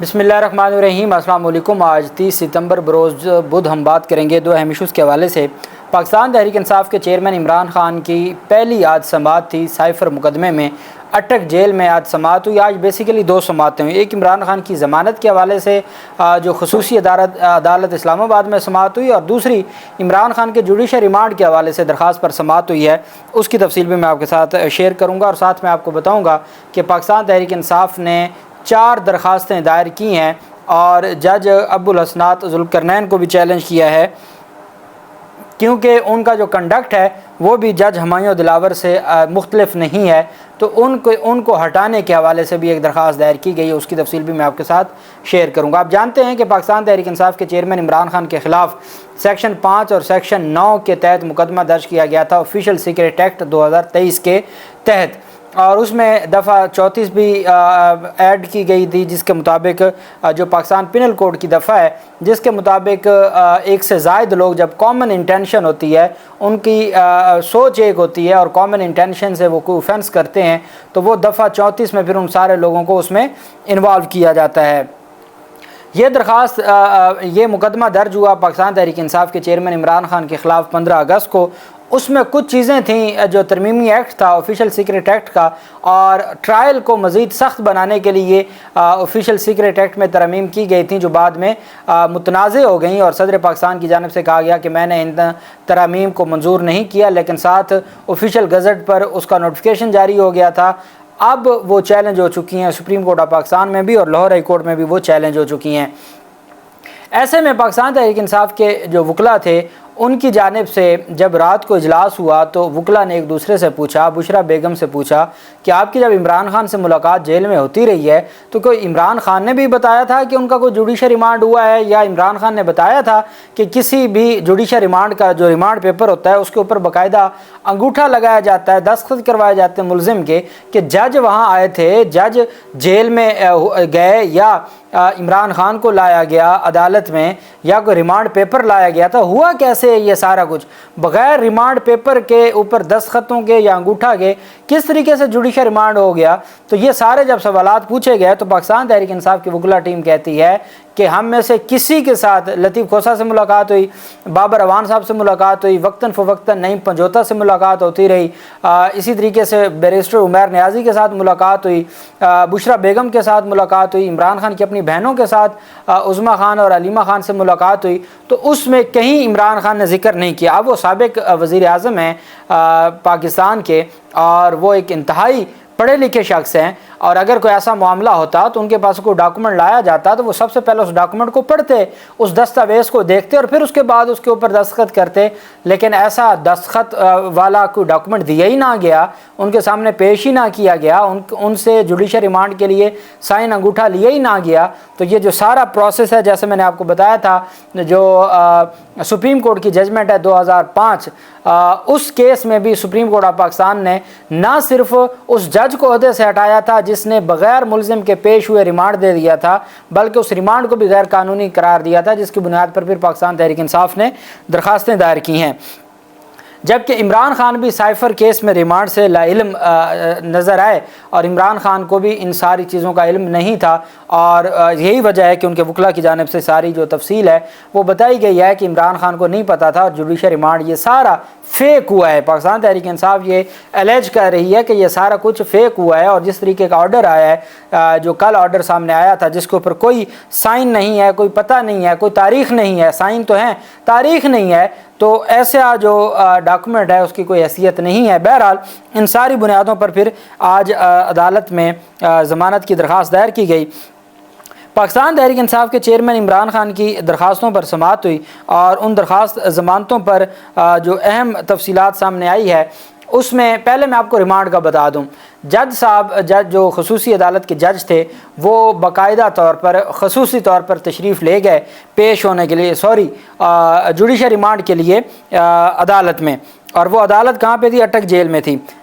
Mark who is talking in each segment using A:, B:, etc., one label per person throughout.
A: بسم اللہ الرحمن الرحیم۔ السلام علیکم۔ آج 30 ستمبر بروز بدھ ہم بات کریں گے دو اہم ایشوز کے حوالے سے۔ پاکستان تحریک انصاف کے چیئرمین عمران خان کی پہلی عاد سماعت تھی سائفر مقدمے میں، اٹک جیل میں عاد سماعت ہوئی۔ آج بیسیکلی دو سماعتیں ہوئی، ایک عمران خان کی ضمانت کے حوالے سے جو خصوصی عدالت اسلام آباد میں سماعت ہوئی، اور دوسری عمران خان کے جوڈیشل ریمانڈ کے حوالے سے درخواست پر سماعت ہوئی ہے۔ اس کی تفصیل بھی میں آپ کے ساتھ شیئر کروں گا، اور ساتھ میں آپ کو بتاؤں گا کہ پاکستان تحریک انصاف نے 4 درخواستیں دائر کی ہیں، اور جج ابو الحسنات ذوالقرنین کو بھی چیلنج کیا ہے، کیونکہ ان کا جو کنڈکٹ ہے وہ بھی جج ہمایوں دلاور سے مختلف نہیں ہے، تو ان کو ہٹانے کے حوالے سے بھی ایک درخواست دائر کی گئی ہے۔ اس کی تفصیل بھی میں آپ کے ساتھ شیئر کروں گا۔ آپ جانتے ہیں کہ پاکستان تحریک انصاف کے چیئرمین عمران خان کے خلاف سیکشن 5 اور سیکشن 9 کے تحت مقدمہ درج کیا گیا تھا، آفیشیل سیکریٹ ایکٹ 2023 کے تحت، اور اس میں دفعہ 34 بھی ایڈ کی گئی تھی، جس کے مطابق جو پاکستان پینل کوڈ کی دفعہ ہے، جس کے مطابق ایک سے زائد لوگ جب کامن انٹینشن ہوتی ہے، ان کی سوچ ایک ہوتی ہے اور کامن انٹینشن سے وہ کوئی اوفینس کرتے ہیں، تو وہ دفعہ 34 میں پھر ان سارے لوگوں کو اس میں انوالو کیا جاتا ہے۔ یہ درخواست یہ مقدمہ درج ہوا پاکستان تحریک انصاف کے چیئرمین عمران خان کے خلاف 15 اگست کو۔ اس میں کچھ چیزیں تھیں جو ترمیمی ایکٹ تھا آفیشیل سیکریٹ ایکٹ کا، اور ٹرائل کو مزید سخت بنانے کے لیے آفیشیل سیکریٹ ایکٹ میں ترمیم کی گئی تھیں، جو بعد میں متنازع ہو گئیں، اور صدر پاکستان کی جانب سے کہا گیا کہ میں نے ان ترامیم کو منظور نہیں کیا، لیکن ساتھ آفیشیل گزٹ پر اس کا نوٹیفیکیشن جاری ہو گیا تھا۔ اب وہ چیلنج ہو چکی ہیں سپریم کورٹ آف پاکستان میں بھی، اور لاہور ہائی کورٹ میں بھی وہ چیلنج ہو چکی ہیں۔ ایسے میں پاکستان تحریک انصاف کے جو وکلاء تھے، ان کی جانب سے جب رات کو اجلاس ہوا تو وکلاء نے ایک دوسرے سے پوچھا، بشرا بیگم سے پوچھا کہ آپ کی جب عمران خان سے ملاقات جیل میں ہوتی رہی ہے تو کوئی عمران خان نے بھی بتایا تھا کہ ان کا کوئی جوڈیشل ریمانڈ ہوا ہے، یا عمران خان نے بتایا تھا کہ کسی بھی جوڈیشل ریمانڈ کا جو ریمانڈ پیپر ہوتا ہے اس کے اوپر باقاعدہ انگوٹھا لگایا جاتا ہے، دستخط کروائے جاتے ہیں ملزم کے، کہ جج وہاں آئے تھے، جج جیل میں گئے، یا عمران خان کو لایا گیا عدالت میں، یا کوئی ریمانڈ پیپر لایا گیا تھا؟ ہوا کیسے یہ سارا کچھ بغیر ریمانڈ پیپر کے اوپر دستخطوں کے یا انگوٹھا کے کس طریقے سے جوڈیشل ریمانڈ ہو گیا؟ تو یہ سارے جب سوالات پوچھے گئے تو پاکستان تحریک انصاف کی وکلا ٹیم کہتی ہے کہ ہم میں سے کسی کے ساتھ لطیف کھوسہ سے ملاقات ہوئی، بابر اوان صاحب سے ملاقات ہوئی، وقتاً فوقتاً نعیم پنجوتا سے ملاقات ہوتی رہی، اسی طریقے سے بیرسٹر عمیر نیازی کے ساتھ ملاقات ہوئی، بشرا بیگم کے ساتھ ملاقات ہوئی، عمران خان کی اپنی بہنوں کے ساتھ عظمیٰ خان اور علیمہ خان سے ملاقات ہوئی، تو اس میں کہیں عمران خان نے ذکر نہیں کیا۔ اب وہ سابق وزیر اعظم ہیں پاکستان کے، اور وہ ایک انتہائی پڑھے لکھے شخص ہیں، اور اگر کوئی ایسا معاملہ ہوتا تو ان کے پاس کوئی ڈاکومنٹ لایا جاتا تو وہ سب سے پہلے اس ڈاکومنٹ کو پڑھتے، اس دستاویز کو دیکھتے، اور پھر اس کے بعد اس کے اوپر دستخط کرتے، لیکن ایسا دستخط والا کوئی ڈاکومنٹ دیا ہی نہ گیا، ان کے سامنے پیش ہی نہ کیا گیا، ان سے جوڈیشل ریمانڈ کے لیے سائن انگوٹھا لیا ہی نہ گیا۔ تو یہ جو سارا پروسیس ہے، جیسے میں نے آپ کو بتایا تھا، جو سپریم کورٹ کی ججمنٹ ہے 2005، اس کیس میں بھی سپریم کورٹ آف پاکستان نے نہ صرف اس جج کو عہدے سے ہٹایا تھا جس نے بغیر ملزم کے پیش ہوئے ریمانڈ دے دیا تھا، بلکہ اس ریمانڈ کو بھی غیر قانونی قرار دیا تھا، جس کی بنیاد پر پھر پاکستان تحریک انصاف نے درخواستیں دائر کی ہیں۔ جبکہ عمران خان بھی سائفر کیس میں ریمانڈ سے لا علم نظر آئے، اور عمران خان کو بھی ان ساری چیزوں کا علم نہیں تھا، اور یہی وجہ ہے کہ ان کے وکلاء کی جانب سے ساری جو تفصیل ہے وہ بتائی گئی ہے کہ عمران خان کو نہیں پتہ تھا، اور جوڈیشل ریمانڈ یہ سارا فیک ہوا ہے۔ پاکستان تحریک انصاف یہ الیج کر رہی ہے کہ یہ سارا کچھ فیک ہوا ہے، اور جس طریقے کا آرڈر آیا ہے، جو کل آرڈر سامنے آیا تھا، جس کے اوپر کوئی سائن نہیں ہے، کوئی پتہ نہیں ہے، کوئی تاریخ نہیں ہے، سائن تو ہیں تاریخ نہیں ہے، تو ایسا جو ڈاکومنٹ ہے اس کی کوئی حیثیت نہیں ہے۔ بہرحال ان ساری بنیادوں پر پھر آج عدالت میں ضمانت کی درخواست دائر کی گئی۔ پاکستان تحریک انصاف کے چیئرمین عمران خان کی درخواستوں پر سماعت ہوئی، اور ان درخواست ضمانتوں پر جو اہم تفصیلات سامنے آئی ہے، اس میں پہلے میں آپ کو ریمانڈ کا بتا دوں۔ جج صاحب، جج جو خصوصی عدالت کے جج تھے، وہ باقاعدہ طور پر خصوصی طور پر تشریف لے گئے پیش ہونے کے لیے، جوڈیشل ریمانڈ کے لیے عدالت میں، اور وہ عدالت کہاں پہ تھی؟ اٹک جیل میں تھی۔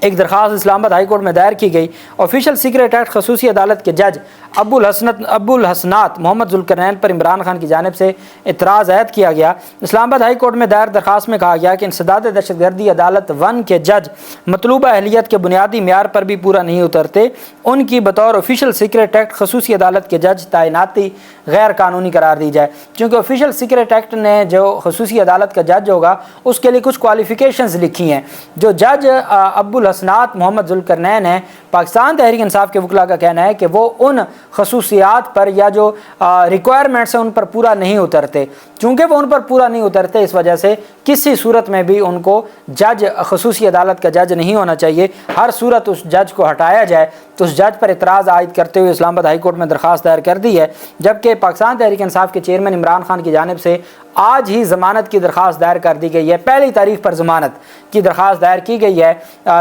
A: ایک درخواست اسلام آباد ہائی کورٹ میں دائر کی گئی۔ آفیشیل سیکریٹ ایکٹ خصوصی عدالت کے جج ابو الحسنات محمد ذوالقرنین پر عمران خان کی جانب سے اعتراض عائد کیا گیا۔ اسلام آباد ہائی کورٹ میں دائر درخواست میں کہا گیا کہ انسداد دہشت گردی عدالت 1 کے جج مطلوبہ اہلیت کے بنیادی معیار پر بھی پورا نہیں اترتے، ان کی بطور آفیشیل سیکریٹ ایکٹ خصوصی عدالت کے جج تعیناتی غیر قانونی قرار دی جائے۔ چونکہ آفیشیل سیکریٹ ایکٹ نے جو خصوصی عدالت کا جج ہوگا اس کے لیے کچھ کوالیفیکیشنز لکھی ہیں۔ جو جج ابو الحسنات محمد ذوالقرنین ہیں، پاکستان تحریک انصاف کے وکلاء کا کہنا ہے کہ وہ ان خصوصیات پر یا جو ریکوائرمنٹس ہیں ان پر پورا نہیں اترتے۔ چونکہ وہ ان پر پورا نہیں اترتے، اس وجہ سے کسی صورت میں بھی ان کو جج خصوصی عدالت کا جج نہیں ہونا چاہیے، ہر صورت اس جج کو ہٹایا جائے۔ تو اس جج پر اعتراض عائد کرتے ہوئے اسلام آباد ہائی کورٹ میں درخواست دائر کر دی ہے، جبکہ پاکستان تحریک انصاف کے چیئرمین عمران خان کی جانب سے آج ہی ضمانت کی درخواست دائر کر دی گئی ہے۔ پہلی تاریخ پر ضمانت کی درخواست دائر کی گئی ہے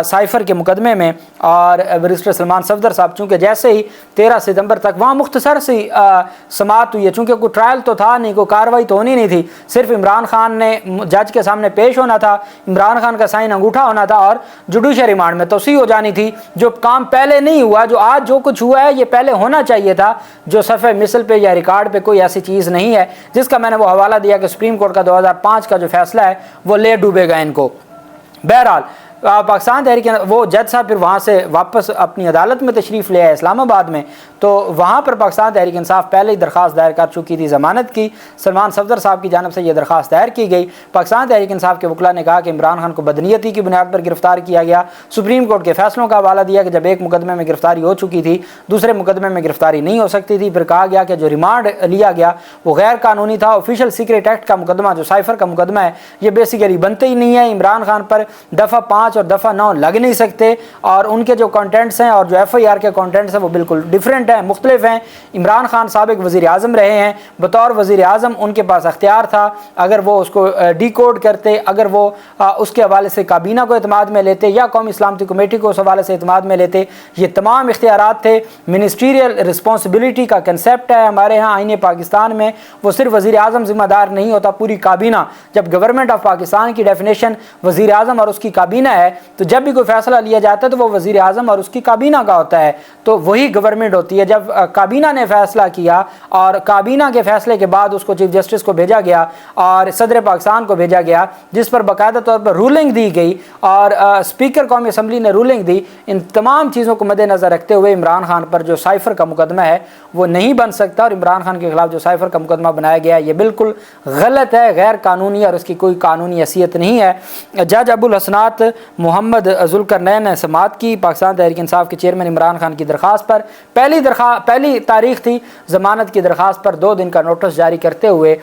A: سائفر کے مقدمے میں، اور بیرسٹر سلمان صفدر صاحب چونکہ جیسے ہی 13 ستمبر تک وہاں مختصر سی سماعت ہوئی ہے، چونکہ کوئی ٹرائل تو تھا نہیں، کوئی کارروائی تو ہونی نہیں تھی، صرف عمران خان نے جج کے سامنے پیش ہونا تھا، عمران خان کا سائن انگوٹھا ہونا تھا اور جوڈیشل ریمانڈ میں توسیع ہو جانی تھی۔ جو کام پہلے نہیں ہوا، جو آج جو کچھ ہوا ہے یہ پہلے ہونا چاہیے تھا۔ جو صفحہ مثل پہ یا ریکارڈ پہ کوئی ایسی چیز نہیں ہے، جس کا میں نے وہ حوالہ دیا کہ سپریم کورٹ کا 2005 کا جو فیصلہ ہے وہ لے ڈوبے گا ان کو۔ بہرحال پاکستان تحریک وہ جج صاحب پھر وہاں سے واپس اپنی عدالت میں تشریف لے آئے اسلام آباد میں، تو وہاں پر پاکستان تحریک انصاف پہلے ہی درخواست دائر کر چکی تھی ضمانت کی۔ سلمان صفدر صاحب کی جانب سے یہ درخواست دائر کی گئی۔ پاکستان تحریک انصاف کے وکلاء نے کہا کہ عمران خان کو بدنیتی کی بنیاد پر گرفتار کیا گیا۔ سپریم کورٹ کے فیصلوں کا حوالہ دیا کہ جب ایک مقدمے میں گرفتاری ہو چکی تھی، دوسرے مقدمے میں گرفتاری نہیں ہو سکتی تھی۔ پھر کہا گیا کہ جو ریمانڈ لیا گیا وہ غیر قانونی تھا۔ آفیشیل سیکریٹ ایکٹ کا مقدمہ جو سائفر کا مقدمہ ہے یہ بیسیکلی بنتے ہی نہیں ہے۔ عمران خان پر دفعہ 5 اور دفعہ 9 لگ نہیں سکتے، اور ان کے جو کانٹینٹس ہیں اور جو ایف آئی آر کے کانٹینٹس ہیں وہ بالکل ڈیفرنٹ ہیں، مختلف ہیں۔ عمران خان سابق وزیر اعظم رہے ہیں، بطور وزیر اعظم ان کے پاس اختیار تھا، اگر وہ اس کو ڈی کوڈ کرتے، اگر وہ اس کے حوالے سے کابینہ کو اعتماد میں لیتے یا قومی سلامتی کمیٹی کو اس حوالے سے اعتماد میں لیتے، یہ تمام اختیارات تھے۔ منسٹریل رسپانسبلٹی کا کنسیپٹ ہے ہمارے ہاں آئین پاکستان میں، وہ صرف وزیر اعظم ذمہ دار نہیں ہوتا، پوری کابینہ۔ جب گورنمنٹ آف پاکستان کی ڈیفینیشن وزیر اعظم اور اس کی کابینہ ہے، تو جب بھی کوئی فیصلہ لیا جاتا ہے تو وہ وزیر اعظم اور اس کی کابینہ کا ہوتا ہے، تو وہی گورنمنٹ ہوتی ہے۔ جب کابینہ نے فیصلہ کیا اور کابینہ کے فیصلے کے بعد اس کو چیف جسٹس کو بھیجا گیا اور صدر پاکستان کو بھیجا گیا، جس پر باقاعدہ طور پر رولنگ دی گئی اور اسپیکر قومی اسمبلی نے رولنگ دی، ان تمام چیزوں کو مد نظر رکھتے ہوئے عمران خان پر جو سائفر کا مقدمہ ہے وہ نہیں بن سکتا، اور عمران خان کے خلاف جو سائفر کا مقدمہ بنایا گیا یہ بالکل غلط ہے، غیر قانونی، اور اس کی کوئی قانونی حیثیت نہیں ہے۔ جج ابو الحسنات محمد ذوالقرنین نے سماعت کی پاکستان تحریک انصاف کے چیئرمین عمران خان کی درخواست پر۔ پہلی تاریخ تھی ضمانت کی درخواست پر 2 دن کا نوٹس جاری کرتے ہوئے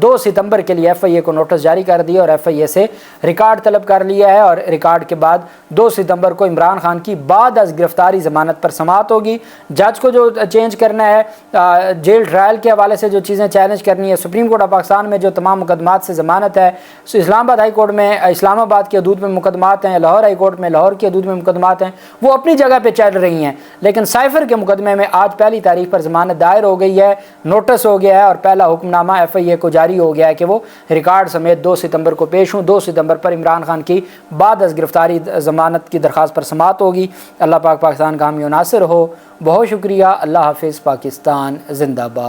A: 2 ستمبر کے لیے ایف آئی اے کو نوٹس جاری کر دیا اور ایف آئی اے سے ریکارڈ طلب کر لیا ہے، اور ریکارڈ کے بعد 2 ستمبر کو عمران خان کی بعد از گرفتاری ضمانت پر سماعت ہوگی۔ جج کو جو چینج کرنا ہے، جیل ٹرائل کے حوالے سے جو چیزیں چیلنج کرنی ہے، سپریم کورٹ آف پاکستان میں جو تمام مقدمات سے ضمانت ہے، اسلام آباد ہائی کورٹ میں اسلام آباد کی حدود میں مقدمات ہیں، لاہور ہائی کورٹ میں لاہور کی حدود میں مقدمات ہیں، وہ اپنی جگہ پہ چل رہی ہیں، لیکن سائفر کے مقدمے میں آج پہلی تاریخ پر ضمانت دائر ہو گئی ہے، نوٹس ہو گیا ہے، اور پہلا حکم نامہ ایف آئی اے کو جاری ہو گیا ہے کہ وہ ریکارڈ سمیت 2 ستمبر کو پیش ہوں۔ 2 ستمبر پر عمران خان کی بعد از گرفتاری ضمانت کی درخواست پر سماعت ہوگی۔ اللہ پاک پاکستان کا حامی و ناصر ہو۔ بہت شکریہ۔ اللہ حافظ۔ پاکستان زندہ باد۔